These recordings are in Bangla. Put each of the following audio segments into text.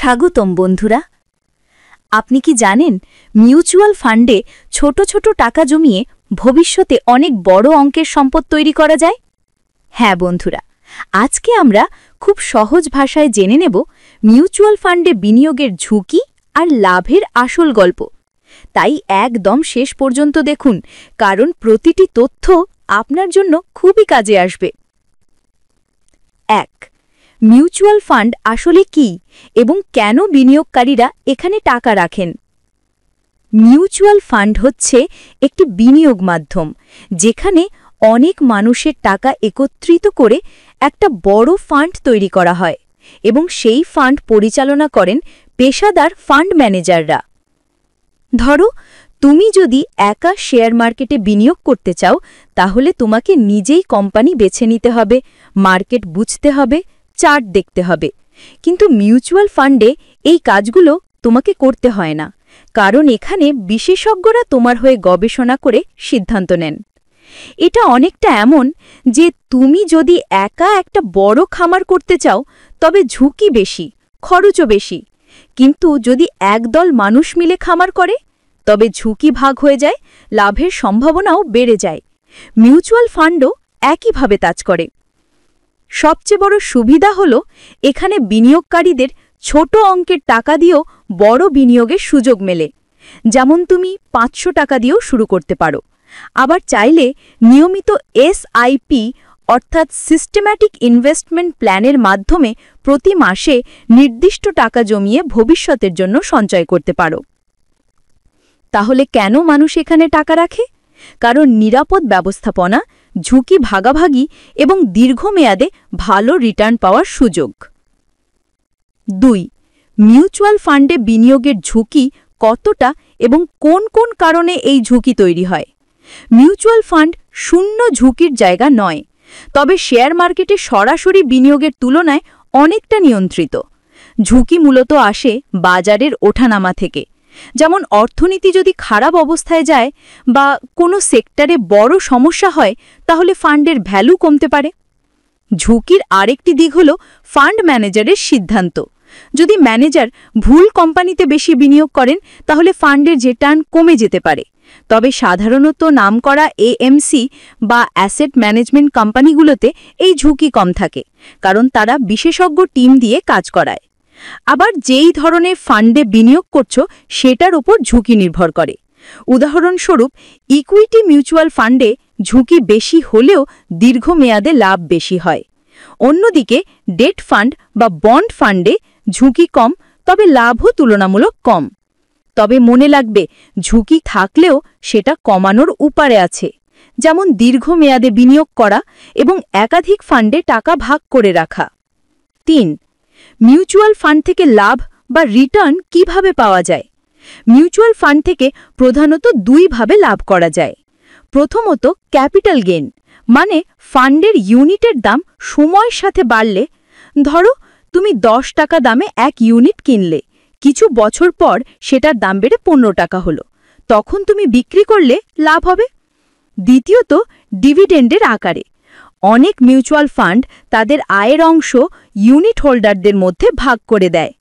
স্বাগতম বন্ধুরা। আপনি কি জানেন মিউচুয়াল ফান্ডে ছোট ছোট টাকা জমিয়ে ভবিষ্যতে অনেক বড় অঙ্কের সম্পদ তৈরি করা যায়? হ্যাঁ বন্ধুরা, আজকে আমরা খুব সহজ ভাষায় জেনে নেব মিউচুয়াল ফান্ডে বিনিয়োগের ঝুঁকি আর লাভের আসল গল্প। তাই একদম শেষ পর্যন্ত দেখুন, কারণ প্রতিটি তথ্য আপনার জন্য খুবই কাজে আসবে। 1. মিউচুয়াল ফান্ড আসলে কি এবং কেন বিনিয়োগকারীরা এখানে টাকা রাখেন? মিউচুয়াল ফান্ড হচ্ছে একটি বিনিয়োগ মাধ্যম যেখানে অনেক মানুষের টাকা একত্রিত করে একটা বড় ফান্ড তৈরি করা হয় এবং সেই ফান্ড পরিচালনা করেন পেশাদার ফান্ড ম্যানেজাররা। ধরো, তুমি যদি একা শেয়ার মার্কেটে বিনিয়োগ করতে চাও, তাহলে তোমাকে নিজেই কোম্পানি বেছে নিতে হবে, মার্কেট বুঝতে হবে, চার্ট দেখতে হবে। কিন্তু মিউচুয়াল ফান্ডে এই কাজগুলো তোমাকে করতে হয় না, কারণ এখানে বিশেষজ্ঞরা তোমার হয়ে গবেষণা করে সিদ্ধান্ত নেন। এটা অনেকটা এমন যে তুমি যদি একা একটা বড় খামার করতে চাও, তবে ঝুঁকি বেশি, খরচও বেশি। কিন্তু যদি একদল মানুষ মিলে খামার করে, তবে ঝুঁকি ভাগ হয়ে যায়, লাভের সম্ভাবনাও বেড়ে যায়। মিউচুয়াল ফান্ডও একইভাবে কাজ করে। সবচেয়ে বড় সুবিধা হল এখানে বিনিয়োগকারীদের ছোট অঙ্কের টাকা দিয়েও বড় বিনিয়োগের সুযোগ মেলে। যেমন তুমি 500 টাকা দিয়েও শুরু করতে পারো। আবার চাইলে নিয়মিত এসআইপি অর্থাৎ সিস্টেম্যাটিক ইনভেস্টমেন্ট প্ল্যানের মাধ্যমে প্রতি মাসে নির্দিষ্ট টাকা জমিয়ে ভবিষ্যতের জন্য সঞ্চয় করতে পারো। তাহলে কেন মানুষ এখানে টাকা রাখে? কারণ নিরাপদ ব্যবস্থাপনা, ঝুঁকি ভাগাভাগি এবং দীর্ঘমেয়াদে ভালো রিটার্ন পাওয়ার সুযোগ। 2. মিউচুয়াল ফান্ডে বিনিয়োগের ঝুঁকি কতটা এবং কোন কোন কারণে এই ঝুঁকি তৈরি হয়? মিউচুয়াল ফান্ড শূন্য ঝুঁকির জায়গা নয়, তবে শেয়ার মার্কেটে সরাসরি বিনিয়োগের তুলনায় অনেকটা নিয়ন্ত্রিত। ঝুঁকি মূলত আসে বাজারের ওঠানামা থেকে, যেমন অর্থনীতি যদি খারাপ অবস্থায় যায় বা কোনো সেক্টরে বড় সমস্যা হয়, তাহলে ফান্ডের ভ্যালু কমতে পারে। ঝুঁকির আরেকটি দিক হল ফান্ড ম্যানেজারের সিদ্ধান্ত। যদি ম্যানেজার ভুল কোম্পানিতে বেশি বিনিয়োগ করেন, তাহলে ফান্ডের রিটার্ন কমে যেতে পারে। তবে সাধারণত নামকরা এএমসি বা অ্যাসেট ম্যানেজমেন্ট কোম্পানিগুলোতে এই ঝুঁকি কম থাকে, কারণ তারা বিশেষজ্ঞ টিম দিয়ে কাজ করায়। আবার যেই ধরনের ফান্ডে বিনিয়োগ করছো সেটার উপর ঝুঁকি নির্ভর করে। উদাহরণস্বরূপ, ইকুইটি মিউচুয়াল ফান্ডে ঝুঁকি বেশি হলেও দীর্ঘমেয়াদে লাভ বেশি হয়। অন্যদিকে ডেট ফান্ড বা বন্ড ফান্ডে ঝুঁকি কম, তবে লাভও তুলনামূলক কম। তবে মনে রাখবে, ঝুঁকি থাকলেও সেটা কমানোর উপায় আছে, যেমন দীর্ঘমেয়াদে বিনিয়োগ করা এবং একাধিক ফান্ডে টাকা ভাগ করে রাখা। 3. মিউচুয়াল ফান্ড থেকে লাভ বা রিটার্ন কিভাবে পাওয়া যায়? মিউচুয়াল ফান্ড থেকে প্রধানত দুইভাবে লাভ করা যায়। প্রথমত, ক্যাপিটাল গেইন, মানে ফান্ডের ইউনিটের দাম সময়ের সাথে বাড়লে। ধরো, তুমি 10 টাকা দামে এক ইউনিট কিনলে, কিছু বছর পর সেটার দাম বেড়ে 15 টাকা হলো, তখন তুমি বিক্রি করলে লাভ হবে। দ্বিতীয়ত, ডিভিডেন্ডের আকারে। অনেক মিউচুয়াল ফান্ড তাদের আয়ের অংশ ইউনিট হোল্ডারদের মধ্যে ভাগ করে দেয়।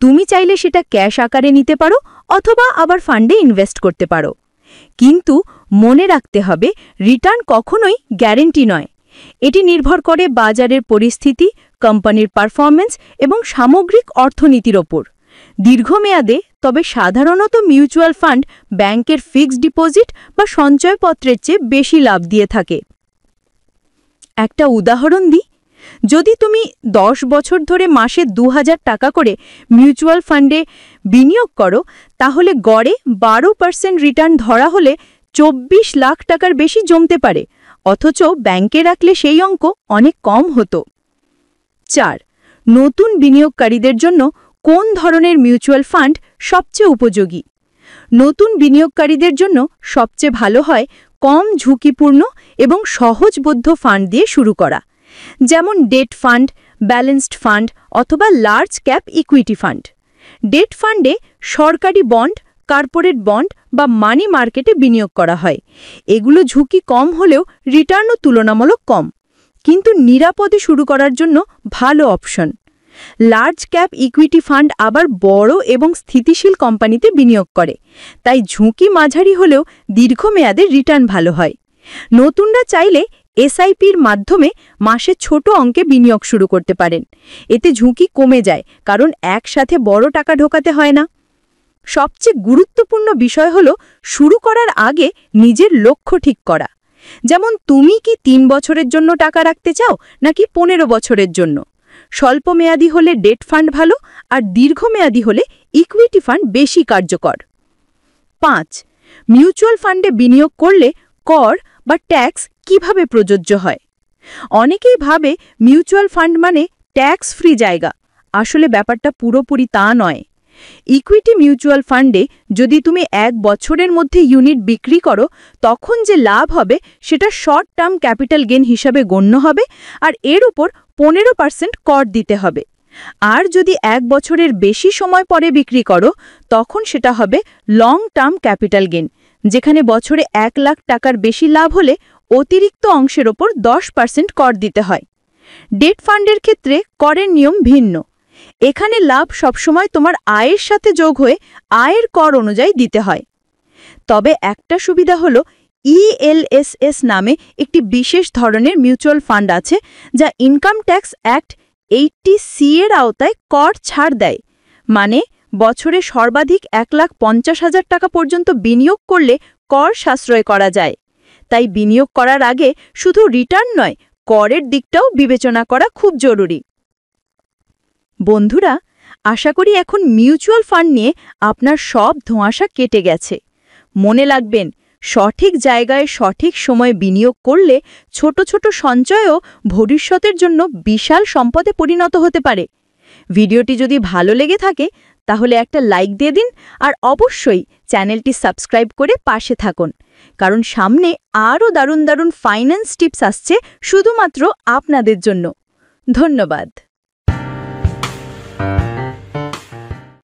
তুমি চাইলে সেটা ক্যাশ আকারে নিতে পারো অথবা আবার ফান্ডে ইনভেস্ট করতে পারো। কিন্তু মনে রাখতে হবে, রিটার্ন কখনোই গ্যারেন্টি নয়। এটি নির্ভর করে বাজারের পরিস্থিতি, কোম্পানির পারফরম্যান্স এবং সামগ্রিক অর্থনীতির ওপর। দীর্ঘমেয়াদে তবে সাধারণত মিউচুয়াল ফান্ড ব্যাংকের ফিক্সড ডিপোজিট বা সঞ্চয়পত্রের চেয়ে বেশি লাভ দিয়ে থাকে। একটা উদাহরণ দিই, যদি তুমি 10 বছর ধরে মাসে 2000 টাকা করে মিউচুয়াল ফান্ডে বিনিয়োগ করো, তাহলে গড়ে 12% রিটার্ন ধরা হলে 24 লাখ টাকার বেশি জমতে পারে, অথচ ব্যাংকে রাখলে সেই অঙ্ক অনেক কম হতো। 4. নতুন বিনিয়োগকারীদের জন্য কোন ধরনের মিউচুয়াল ফান্ড সবচেয়ে উপযোগী? নতুন বিনিয়োগকারীদের জন্য সবচেয়ে ভালো হয় কম ঝুঁকিপূর্ণ এবং সহজবোধ্য ফান্ড দিয়ে শুরু করা, যেমন ডেট ফান্ড, ব্যালেন্সড ফান্ড অথবা large cap equity fund. Debt ফান্ডে সরকারি বন্ড, কর্পোরেট বন্ড বা মানি মার্কেটে বিনিয়োগ করা হয়। এগুলো ঝুঁকি কম হলেও রিটার্নও তুলনামূলক কম, কিন্তু নিরাপদে শুরু করার জন্য ভালো option. Large cap equity fund আবার বড় এবং স্থিতিশীল কোম্পানিতে বিনিয়োগ করে, তাই ঝুঁকি মাঝারি হলেও দীর্ঘমেয়াদে রিটার্ন ভালো হয়। নতুনরা চাইলে এসআইপির মাধ্যমে মাসে ছোট অঙ্কে বিনিয়োগ শুরু করতে পারেন। এতে ঝুঁকি কমে যায়, কারণ একসাথে বড় টাকা ঢোকাতে হয় না। সবচেয়ে গুরুত্বপূর্ণ বিষয় হলো শুরু করার আগে নিজের লক্ষ্য ঠিক করা। যেমন তুমি কি 3 বছরের জন্য টাকা রাখতে চাও নাকি 15 বছরের জন্য? স্বল্পমেয়াদী হলে ডেট ফান্ড ভালো, আর দীর্ঘমেয়াদী হলে ইকুইটি ফান্ড বেশি কার্যকর। 5. মিউচুয়াল ফান্ডে বিনিয়োগ করলে কর বা ট্যাক্স কিভাবে প্রযোজ্য হয়? অনেকেই ভাবে মিউচুয়াল ফান্ড মানে ট্যাক্স ফ্রি জায়গা। আসলে ব্যাপারটা পুরোপুরি তা নয়। ইকুইটি মিউচুয়াল ফান্ডে যদি তুমি 1 বছরের মধ্যে ইউনিট বিক্রি করো, তখন যে লাভ হবে সেটা শর্ট টার্ম ক্যাপিটাল গেইন হিসাবে গণ্য হবে, আর এর উপর 15% কর দিতে হবে। আর যদি 1 বছরের বেশি সময় পরে বিক্রি করো, তখন সেটা হবে লং টার্ম ক্যাপিটাল গেইন, যেখানে বছরে 1 লাখ টাকার বেশি লাভ হলে অতিরিক্ত অংশের ওপর 10% কর দিতে হয়। ডেট ফান্ডের ক্ষেত্রে করের নিয়ম ভিন্ন। এখানে লাভ সবসময় তোমার আয়ের সাথে যোগ হয়ে আয়ের কর অনুযায়ী দিতে হয়। তবে একটা সুবিধা হলো ইএলএসএস নামে একটি বিশেষ ধরনের মিউচুয়াল ফান্ড আছে, যা ইনকাম ট্যাক্স অ্যাক্ট 80C এর আওতায় কর ছাড় দেয়। মানে বছরে সর্বাধিক 1,50,000 টাকা পর্যন্ত বিনিয়োগ করলে কর সাশ্রয় করা যায়। তাই বিনিয়োগ করার আগে শুধু রিটার্ন নয়, করের দিকটাও বিবেচনা করা খুব জরুরি। বন্ধুরা, আশা করি এখন মিউচুয়াল ফান্ড নিয়ে আপনার সব ধোঁয়াশা কেটে গেছে। মনে রাখবেন, সঠিক জায়গায় সঠিক সময়ে বিনিয়োগ করলে ছোট ছোট সঞ্চয়ও ভবিষ্যতের জন্য বিশাল সম্পদে পরিণত হতে পারে। ভিডিওটি যদি ভালো লেগে থাকে তাহলে একটা লাইক দিয়ে দিন, আর অবশ্যই চ্যানেলটি সাবস্ক্রাইব করে পাশে থাকুন, কারণ সামনে আরও দারুণ দারুণ ফাইন্যান্স টিপস আসছে শুধুমাত্র আপনাদের জন্য। ধন্যবাদ।